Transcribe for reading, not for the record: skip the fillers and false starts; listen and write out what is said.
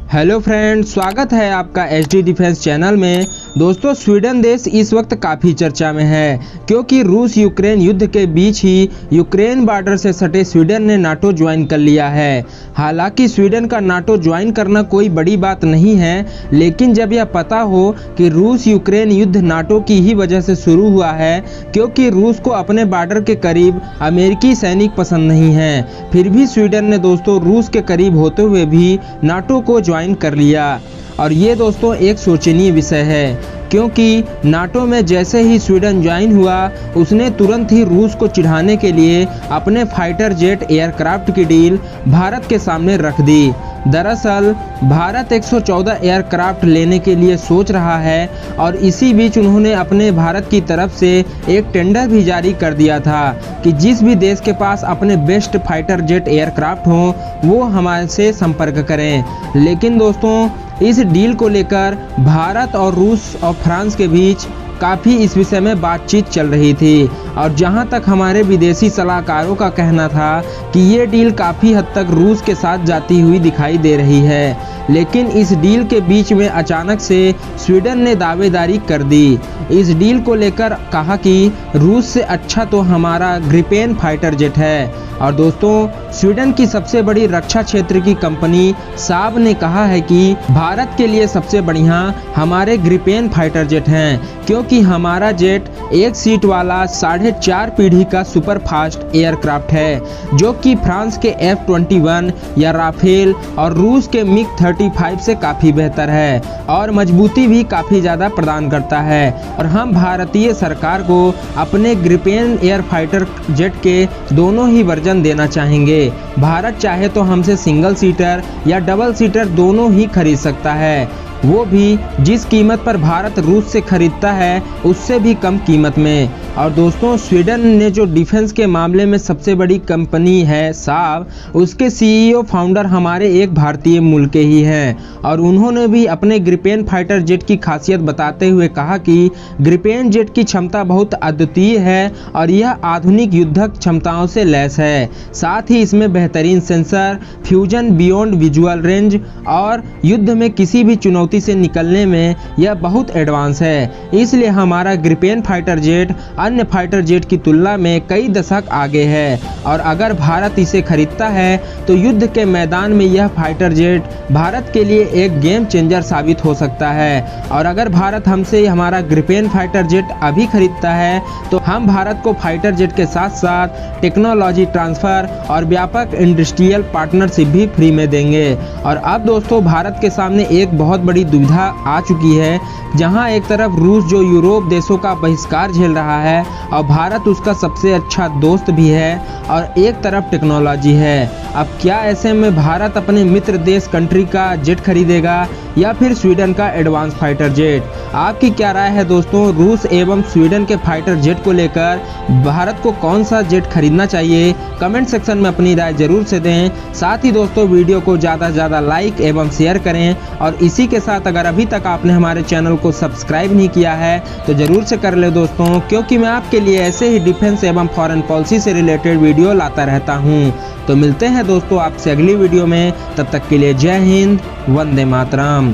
Hello friends, स्वागत है आपका एचडी डिफेंस चैनल में। दोस्तों, स्वीडन देश इस वक्त काफ़ी चर्चा में है क्योंकि रूस यूक्रेन युद्ध के बीच ही यूक्रेन बॉर्डर से सटे स्वीडन ने नाटो ज्वाइन कर लिया है। हालांकि स्वीडन का नाटो ज्वाइन करना कोई बड़ी बात नहीं है, लेकिन जब यह पता हो कि रूस यूक्रेन युद्ध नाटो की ही वजह से शुरू हुआ है, क्योंकि रूस को अपने बॉर्डर के करीब अमेरिकी सैनिक पसंद नहीं हैं, फिर भी स्वीडन ने दोस्तों रूस के करीब होते हुए भी नाटो को ज्वाइन कर लिया। और ये दोस्तों एक सोचनीय विषय है, क्योंकि नाटो में जैसे ही स्वीडन ज्वाइन हुआ, उसने तुरंत ही रूस को चिढ़ाने के लिए अपने फाइटर जेट एयरक्राफ्ट की डील भारत के सामने रख दी। दरअसल भारत 114 एयरक्राफ्ट लेने के लिए सोच रहा है और इसी बीच उन्होंने अपने भारत की तरफ से एक टेंडर भी जारी कर दिया था कि जिस भी देश के पास अपने बेस्ट फाइटर जेट एयरक्राफ्ट हों वो हमारे से संपर्क करें। लेकिन दोस्तों, इस डील को लेकर भारत और रूस और फ्रांस के बीच काफ़ी इस विषय में बातचीत चल रही थी, और जहां तक हमारे विदेशी सलाहकारों का कहना था कि ये डील काफ़ी हद तक रूस के साथ जाती हुई दिखाई दे रही है। लेकिन इस डील के बीच में अचानक से स्वीडन ने दावेदारी कर दी। इस डील को लेकर कहा कि रूस से अच्छा तो हमारा ग्रिपेन फाइटर जेट है। और दोस्तों, स्वीडन की सबसे बड़ी रक्षा क्षेत्र की कंपनी साब ने कहा है कि भारत के लिए सबसे बढ़िया हमारे ग्रिपेन फाइटर जेट हैं, क्योंकि हमारा जेट एक सीट वाला 4.5 पीढ़ी का सुपर फास्ट एयरक्राफ्ट है, जो कि फ्रांस के F-21 या राफेल और रूस के MiG-35 से काफ़ी बेहतर है और मजबूती भी काफ़ी ज़्यादा प्रदान करता है। और हम भारतीय सरकार को अपने ग्रिपेन एयर फाइटर जेट के दोनों ही वर्जन देना चाहेंगे। भारत चाहे तो हमसे सिंगल सीटर या डबल सीटर दोनों ही खरीद सकता है, वो भी जिस कीमत पर भारत रूस से खरीदता है उससे भी कम कीमत में। और दोस्तों, स्वीडन ने जो डिफेंस के मामले में सबसे बड़ी कंपनी है साब, उसके सीईओ फाउंडर हमारे एक भारतीय मूल के ही हैं, और उन्होंने भी अपने ग्रिपेन फाइटर जेट की खासियत बताते हुए कहा कि ग्रिपेन जेट की क्षमता बहुत अद्वितीय है और यह आधुनिक युद्धक क्षमताओं से लैस है। साथ ही इसमें बेहतरीन sensor, fusion beyond visual range और युद्ध में किसी भी चुनौती से निकलने में यह बहुत एडवांस है। इसलिए हमारा ग्रिपेन फाइटर जेट अन्य फाइटर जेट की तुलना में कई दशक आगे है, और अगर भारत इसे खरीदता है तो युद्ध के मैदान में यह फाइटर जेट भारत के लिए एक गेम चेंजर साबित हो सकता है। और अगर भारत हमसे हमारा ग्रिपेन फाइटर जेट अभी खरीदता है तो हम भारत को फाइटर जेट के साथ साथ टेक्नोलॉजी ट्रांसफ़र और व्यापक इंडस्ट्रियल पार्टनरशिप भी फ्री में देंगे। और अब दोस्तों, भारत के सामने एक बहुत बड़ी दुविधा आ चुकी है, जहां एक तरफ रूस जो यूरोप देशों का बहिष्कार झेल रहा है और भारत उसका सबसे अच्छा दोस्त भी है, और एक तरफ टेक्नोलॉजी है। अब क्या ऐसे में भारत अपने मित्र देश कंट्री का जेट खरीदेगा या फिर स्वीडन का एडवांस फाइटर जेट? आपकी क्या राय है दोस्तों? रूस एवं स्वीडन के फाइटर जेट को लेकर भारत को कौन सा जेट खरीदना चाहिए? कमेंट सेक्शन में अपनी राय जरूर से दें। साथ ही दोस्तों, वीडियो को ज़्यादा से ज़्यादा लाइक एवं शेयर करें, और इसी के साथ अगर अभी तक आपने हमारे चैनल को सब्सक्राइब नहीं किया है तो ज़रूर से कर ले दोस्तों, क्योंकि मैं आपके लिए ऐसे ही डिफेंस एवं फॉरेन पॉलिसी से रिलेटेड वीडियो लाता रहता हूँ। तो मिलते हैं दोस्तों आपसे अगली वीडियो में, तब तक के लिए जय हिंद, वंदे मातरम।